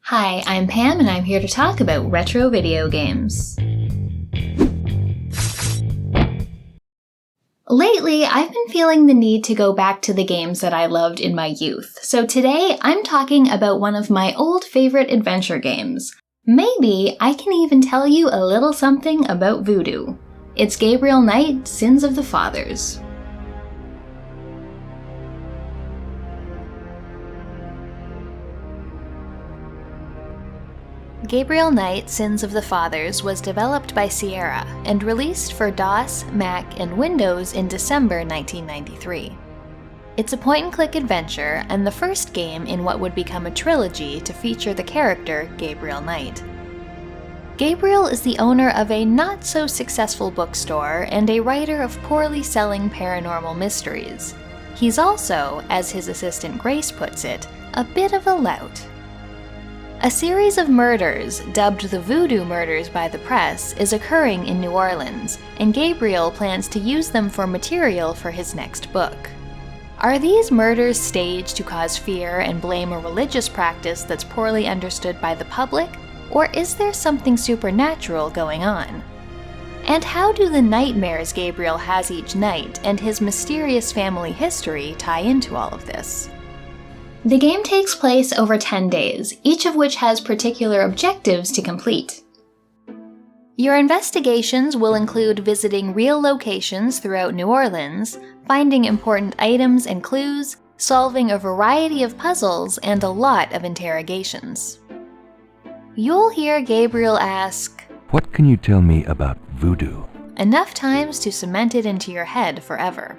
Hi, I'm Pam and I'm here to talk about retro video games. Lately, I've been feeling the need to go back to the games that I loved in my youth, so today I'm talking about one of my old favorite adventure games. Maybe I can even tell you a little something about Voodoo. It's Gabriel Knight, Sins of the Fathers. Gabriel Knight, Sins of the Fathers was developed by Sierra and released for DOS, Mac, and Windows in December 1993. It's a point-and-click adventure and the first game in what would become a trilogy to feature the character Gabriel Knight. Gabriel is the owner of a not-so-successful bookstore and a writer of poorly selling paranormal mysteries. He's also, as his assistant Grace puts it, a bit of a lout. A series of murders, dubbed the Voodoo Murders by the press, is occurring in New Orleans, and Gabriel plans to use them for material for his next book. Are these murders staged to cause fear and blame a religious practice that's poorly understood by the public, or is there something supernatural going on? And how do the nightmares Gabriel has each night and his mysterious family history tie into all of this? The game takes place over 10 days, each of which has particular objectives to complete. Your investigations will include visiting real locations throughout New Orleans, finding important items and clues, solving a variety of puzzles, and a lot of interrogations. You'll hear Gabriel ask, "What can you tell me about voodoo?" enough times to cement it into your head forever.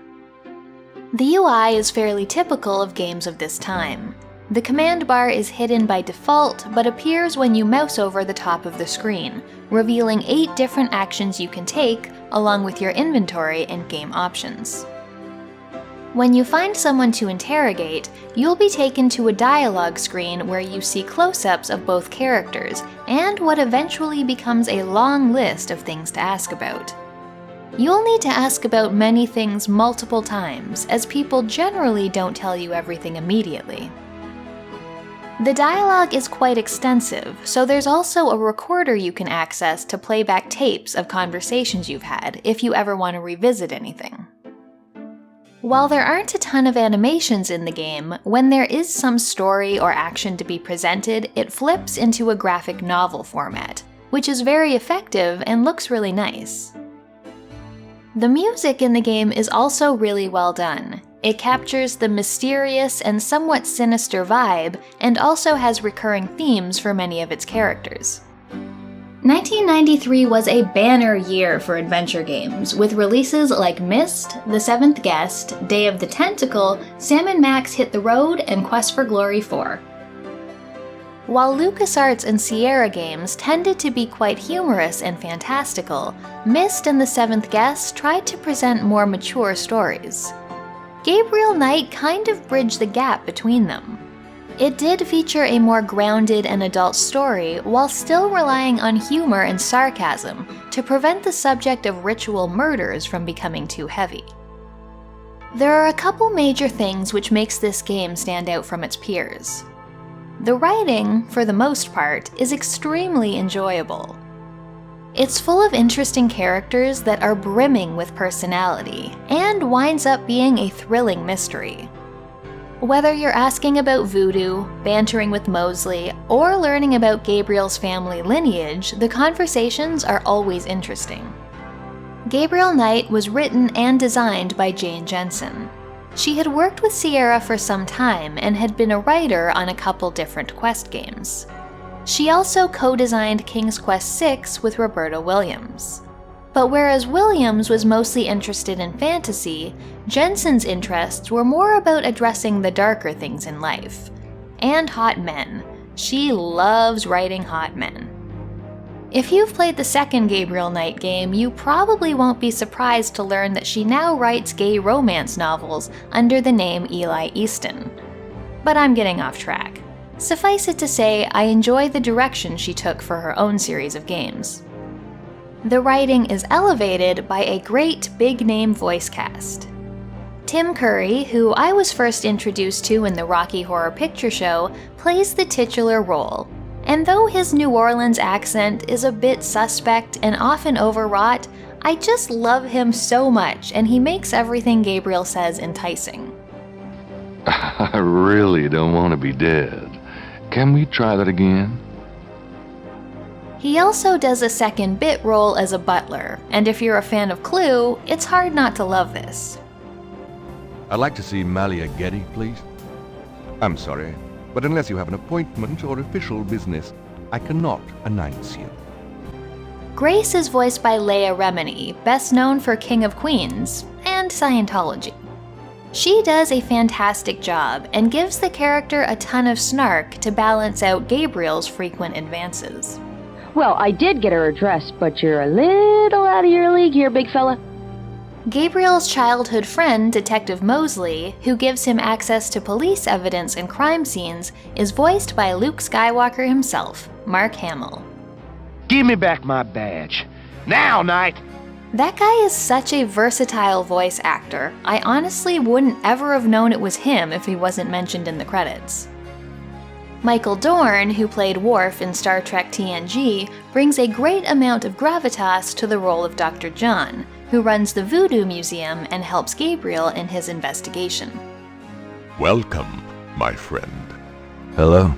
The UI is fairly typical of games of this time. The command bar is hidden by default, but appears when you mouse over the top of the screen, revealing 8 different actions you can take, along with your inventory and game options. When you find someone to interrogate, you'll be taken to a dialogue screen where you see close-ups of both characters, and what eventually becomes a long list of things to ask about. You'll need to ask about many things multiple times, as people generally don't tell you everything immediately. The dialogue is quite extensive, so there's also a recorder you can access to play back tapes of conversations you've had if you ever want to revisit anything. While there aren't a ton of animations in the game, when there is some story or action to be presented, it flips into a graphic novel format, which is very effective and looks really nice. The music in the game is also really well done. It captures the mysterious and somewhat sinister vibe, and also has recurring themes for many of its characters. 1993 was a banner year for adventure games, with releases like Myst, The Seventh Guest, Day of the Tentacle, Sam & Max Hit the Road, and Quest for Glory 4. While LucasArts and Sierra games tended to be quite humorous and fantastical, Myst and The Seventh Guest tried to present more mature stories. Gabriel Knight kind of bridged the gap between them. It did feature a more grounded and adult story while still relying on humor and sarcasm to prevent the subject of ritual murders from becoming too heavy. There are a couple major things which makes this game stand out from its peers. The writing, for the most part, is extremely enjoyable. It's full of interesting characters that are brimming with personality, and winds up being a thrilling mystery. Whether you're asking about voodoo, bantering with Mosley, or learning about Gabriel's family lineage, the conversations are always interesting. Gabriel Knight was written and designed by Jane Jensen. She had worked with Sierra for some time and had been a writer on a couple different Quest games. She also co-designed King's Quest VI with Roberta Williams. But whereas Williams was mostly interested in fantasy, Jensen's interests were more about addressing the darker things in life. And hot men. She loves writing hot men. If you've played the second Gabriel Knight game, you probably won't be surprised to learn that she now writes gay romance novels under the name Eli Easton. But I'm getting off track. Suffice it to say, I enjoy the direction she took for her own series of games. The writing is elevated by a great big-name voice cast. Tim Curry, who I was first introduced to in the Rocky Horror Picture Show, plays the titular role, And though his New Orleans accent is a bit suspect and often overwrought, I just love him so much, and he makes everything Gabriel says enticing. I really don't want to be dead. Can we try that again? He also does a second bit role as a butler, and if you're a fan of Clue, it's hard not to love this. I'd like to see Malia Getty, please. I'm sorry, but unless you have an appointment or official business, I cannot announce you. Grace is voiced by Leia Remini, best known for King of Queens and Scientology. She does a fantastic job and gives the character a ton of snark to balance out Gabriel's frequent advances. Well, I did get her address, but you're a little out of your league here, big fella. Gabriel's childhood friend, Detective Mosley, who gives him access to police evidence and crime scenes, is voiced by Luke Skywalker himself, Mark Hamill. Give me back my badge. Now, Knight! That guy is such a versatile voice actor. I honestly wouldn't ever have known it was him if he wasn't mentioned in the credits. Michael Dorn, who played Worf in Star Trek TNG, brings a great amount of gravitas to the role of Dr. John, who runs the Voodoo Museum and helps Gabriel in his investigation. Welcome, my friend. Hello?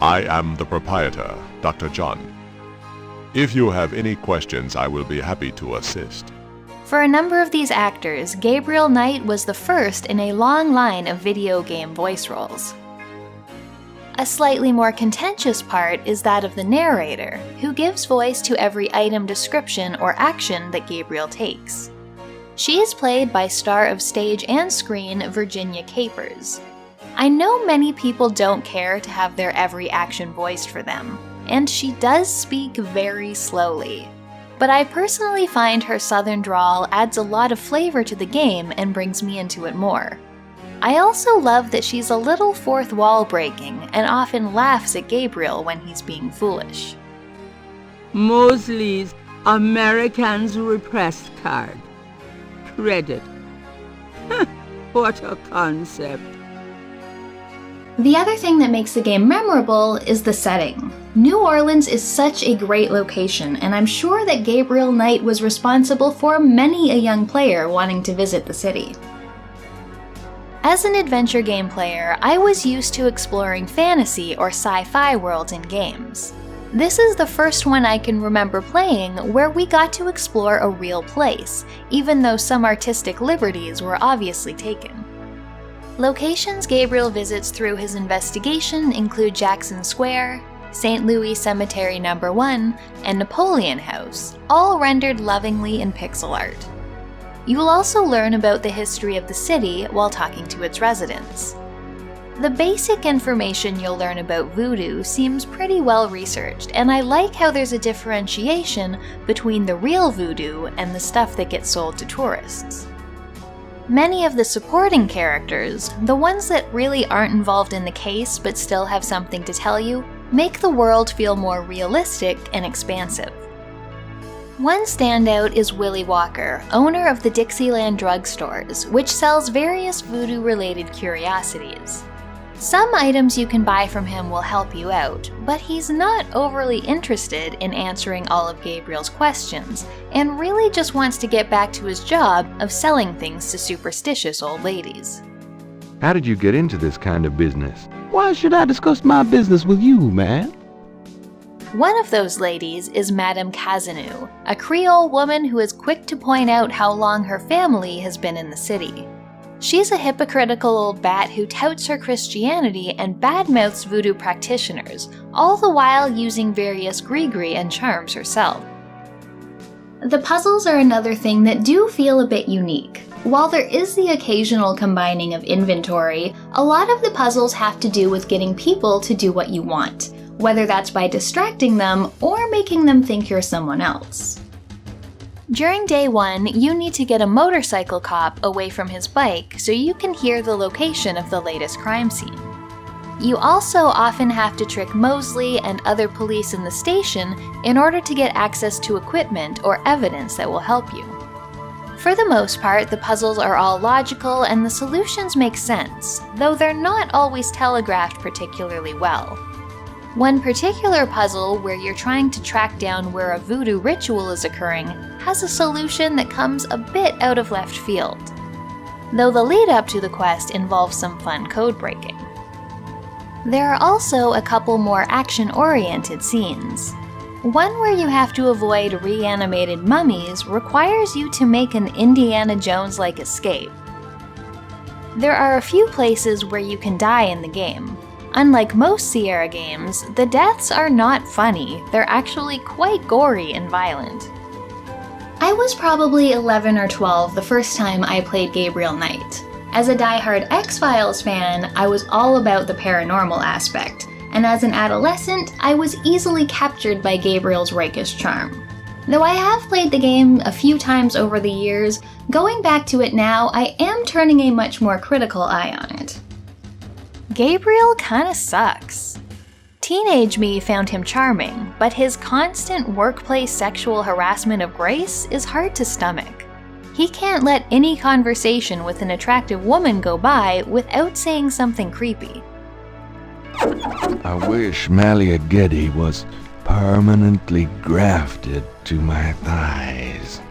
I am the proprietor, Dr. John. If you have any questions, I will be happy to assist. For a number of these actors, Gabriel Knight was the first in a long line of video game voice roles. A slightly more contentious part is that of the narrator, who gives voice to every item description or action that Gabriel takes. She is played by star of stage and screen Virginia Capers. I know many people don't care to have their every action voiced for them, and she does speak very slowly. But I personally find her southern drawl adds a lot of flavor to the game and brings me into it more. I also love that she's a little fourth wall breaking and often laughs at Gabriel when he's being foolish. Mosley's Americans Repressed card. Credit. What a concept. The other thing that makes the game memorable is the setting. New Orleans is such a great location, and I'm sure that Gabriel Knight was responsible for many a young player wanting to visit the city. As an adventure game player, I was used to exploring fantasy or sci-fi worlds in games. This is the first one I can remember playing where we got to explore a real place, even though some artistic liberties were obviously taken. Locations Gabriel visits through his investigation include Jackson Square, St. Louis Cemetery No. 1, and Napoleon House, all rendered lovingly in pixel art. You will also learn about the history of the city while talking to its residents. The basic information you'll learn about voodoo seems pretty well researched, and I like how there's a differentiation between the real voodoo and the stuff that gets sold to tourists. Many of the supporting characters, the ones that really aren't involved in the case but still have something to tell you, make the world feel more realistic and expansive. One standout is Willie Walker, owner of the Dixieland drugstores, which sells various voodoo-related curiosities. Some items you can buy from him will help you out, but he's not overly interested in answering all of Gabriel's questions, and really just wants to get back to his job of selling things to superstitious old ladies. How did you get into this kind of business? Why should I discuss my business with you, man? One of those ladies is Madame Cazanou, a Creole woman who is quick to point out how long her family has been in the city. She's a hypocritical old bat who touts her Christianity and badmouths voodoo practitioners, all the while using various gree-gree and charms herself. The puzzles are another thing that do feel a bit unique. While there is the occasional combining of inventory, a lot of the puzzles have to do with getting people to do what you want, whether that's by distracting them or making them think you're someone else. During day one, you need to get a motorcycle cop away from his bike so you can hear the location of the latest crime scene. You also often have to trick Mosley and other police in the station in order to get access to equipment or evidence that will help you. For the most part, the puzzles are all logical and the solutions make sense, though they're not always telegraphed particularly well. One particular puzzle where you're trying to track down where a voodoo ritual is occurring has a solution that comes a bit out of left field, though the lead up to the quest involves some fun code breaking. There are also a couple more action-oriented scenes. One where you have to avoid reanimated mummies requires you to make an Indiana Jones-like escape. There are a few places where you can die in the game. Unlike most Sierra games, the deaths are not funny, they're actually quite gory and violent. I was probably 11 or 12 the first time I played Gabriel Knight. As a die-hard X-Files fan, I was all about the paranormal aspect, and as an adolescent, I was easily captured by Gabriel's rakish charm. Though I have played the game a few times over the years, going back to it now, I am turning a much more critical eye on it. Gabriel kinda sucks. Teenage me found him charming, but his constant workplace sexual harassment of Grace is hard to stomach. He can't let any conversation with an attractive woman go by without saying something creepy. I wish MacLeod was permanently grafted to my thighs.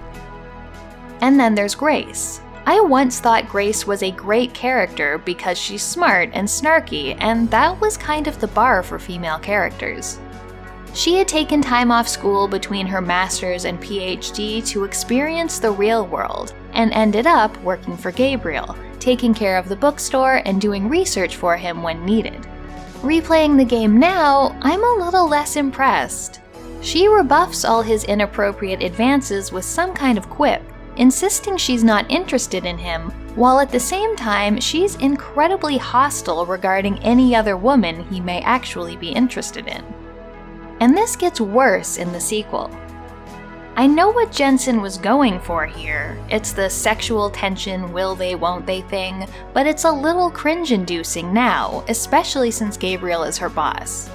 And then there's Grace. I once thought Grace was a great character because she's smart and snarky, and that was kind of the bar for female characters. She had taken time off school between her master's and PhD to experience the real world, and ended up working for Gabriel, taking care of the bookstore and doing research for him when needed. Replaying the game now, I'm a little less impressed. She rebuffs all his inappropriate advances with some kind of quip, insisting she's not interested in him, while at the same time she's incredibly hostile regarding any other woman he may actually be interested in. And this gets worse in the sequel. I know what Jensen was going for here. It's the sexual tension, will they, won't they thing, but it's a little cringe-inducing now, especially since Gabriel is her boss.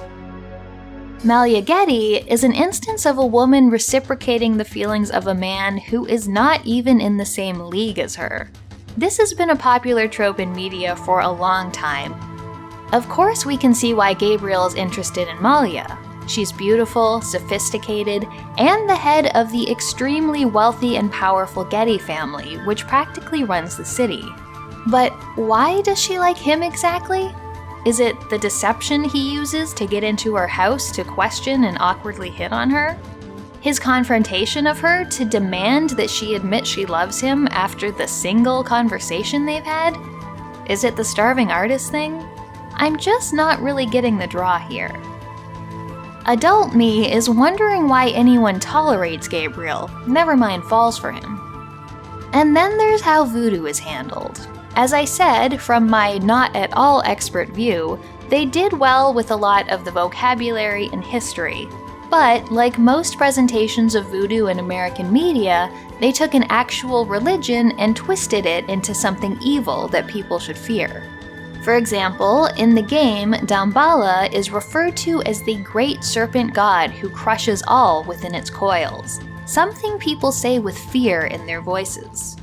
MacLeod is an instance of a woman reciprocating the feelings of a man who is not even in the same league as her. This has been a popular trope in media for a long time. Of course we can see why Gabriel is interested in Malia. She's beautiful, sophisticated, and the head of the extremely wealthy and powerful Getty family, which practically runs the city. But why does she like him exactly? Is it the deception he uses to get into her house to question and awkwardly hit on her? His confrontation of her to demand that she admit she loves him after the single conversation they've had? Is it the starving artist thing? I'm just not really getting the draw here. Adult me is wondering why anyone tolerates Gabriel, never mind falls for him. And then there's how voodoo is handled. As I said, from my not at all expert view, they did well with a lot of the vocabulary and history. But, like most presentations of voodoo in American media, they took an actual religion and twisted it into something evil that people should fear. For example, in the game, Damballa is referred to as the great serpent god who crushes all within its coils, something people say with fear in their voices.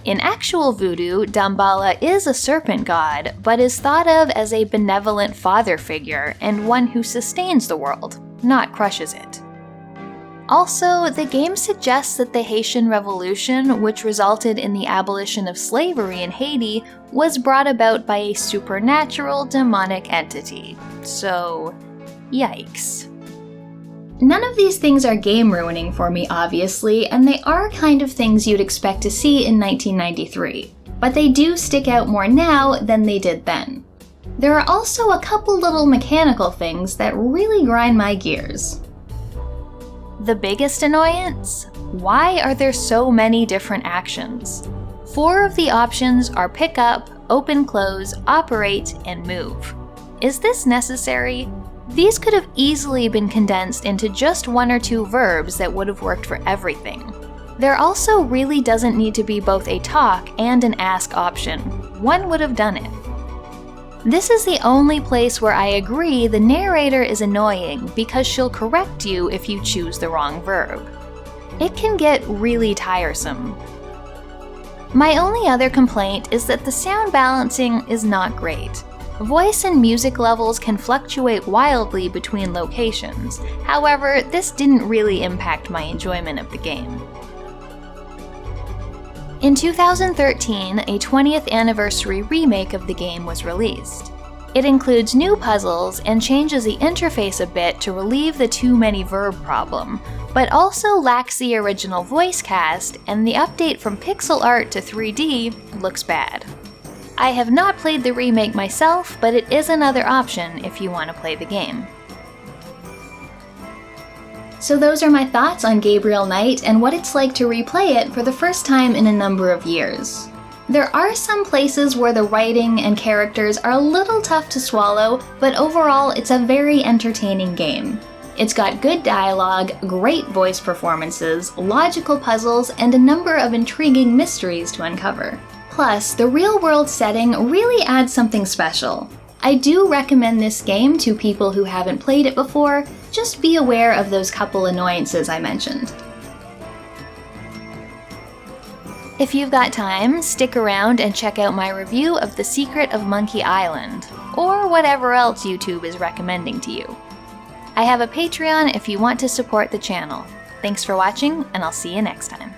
In actual voodoo, Damballa is a serpent god, but is thought of as a benevolent father figure and one who sustains the world, not crushes it. Also, the game suggests that the Haitian Revolution, which resulted in the abolition of slavery in Haiti, was brought about by a supernatural demonic entity. So, yikes. None of these things are game ruining for me, obviously, and they are kind of things you'd expect to see in 1993, but they do stick out more now than they did then. There are also a couple little mechanical things that really grind my gears. The biggest annoyance? Why are there so many different actions? 4 of the options are pick up, open close, operate, and move. Is this necessary? These could have easily been condensed into just 1 or 2 verbs that would have worked for everything. There also really doesn't need to be both a talk and an ask option. One would have done it. This is the only place where I agree the narrator is annoying because she'll correct you if you choose the wrong verb. It can get really tiresome. My only other complaint is that the sound balancing is not great. Voice and music levels can fluctuate wildly between locations. However, this didn't really impact my enjoyment of the game. In 2013, a 20th anniversary remake of the game was released. It includes new puzzles and changes the interface a bit to relieve the too many verb problem, but also lacks the original voice cast, and the update from pixel art to 3D looks bad. I have not played the remake myself, but it is another option if you want to play the game. So those are my thoughts on Gabriel Knight and what it's like to replay it for the first time in a number of years. There are some places where the writing and characters are a little tough to swallow, but overall it's a very entertaining game. It's got good dialogue, great voice performances, logical puzzles, and a number of intriguing mysteries to uncover. Plus, the real-world setting really adds something special. I do recommend this game to people who haven't played it before. Just be aware of those couple annoyances I mentioned. If you've got time, stick around and check out my review of The Secret of Monkey Island, or whatever else YouTube is recommending to you. I have a Patreon if you want to support the channel. Thanks for watching, and I'll see you next time.